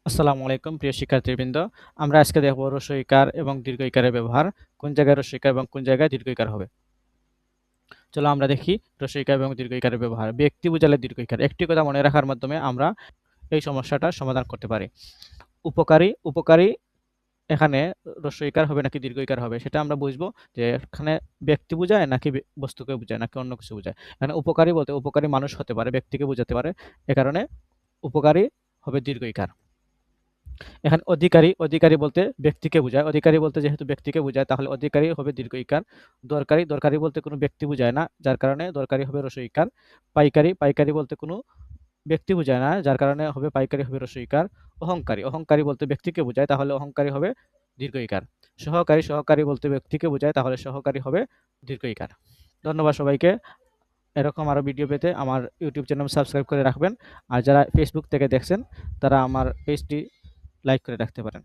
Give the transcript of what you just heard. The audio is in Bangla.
আসসালামু আলাইকুম প্রিয় শিক্ষার্থীবৃন্দ। আমরা আজকে দেখব হ্রস্ব ইকার এবং দীর্ঘ ইকারের ব্যবহার। কোন জায়গায় হ্রস্ব ইকার এবং কোন জায়গায় দীর্ঘ ইকার হবে। চলো আমরা দেখি হ্রস্ব ইকার এবং দীর্ঘ ইকারের ব্যবহার। ব্যক্তি বোঝালে দীর্ঘ ইকার। একটি কথা মনে রাখার মাধ্যমে আমরা এই সমস্যাটা সমাধান করতে পারি। উপকারী এখানে হ্রস্ব ইকার হবে নাকি দীর্ঘ ইকার হবে সেটা আমরা বুঝবো যে এখানে ব্যক্তি বোঝায় নাকি বস্তুকে বোঝায় নাকি অন্য কিছু বোঝায়। এখানে উপকারী বলতে উপকারী মানুষ হতে পারে, ব্যক্তিকে বোঝাতে পারে। এ কারণে উপকারী হবে দীর্ঘ ইকার। এখানে অধিকারী বলতে ব্যক্তিকে বোঝায়। অধিকারী বলতে যেহেতু ব্যক্তিকে বোঝায় তাহলে অধিকারী হবে দীর্ঘ ইকার। দরকারি বলতে কোনো ব্যক্তি বোঝায় না, যার কারণে দরকারি হবে হ্রস্ব ইকার। পাইকারি বলতে কোনো ব্যক্তি বোঝায় না, যার কারণে হবে পাইকারি হবে হ্রস্ব ইকার। অহংকারী বলতে ব্যক্তিকে বোঝায়, তাহলে অহংকারী হবে দীর্ঘ ইকার। সহকারী বলতে ব্যক্তিকে বোঝায়, তাহলে সহকারী হবে দীর্ঘ ইকার। ধন্যবাদ সবাইকে। এরকম আরও ভিডিও পেতে আমার ইউটিউব চ্যানেল সাবস্ক্রাইব করে রাখবেন। আর যারা ফেসবুক থেকে দেখছেন তারা আমার পেজটি লাইক করে রাখতে পারেন।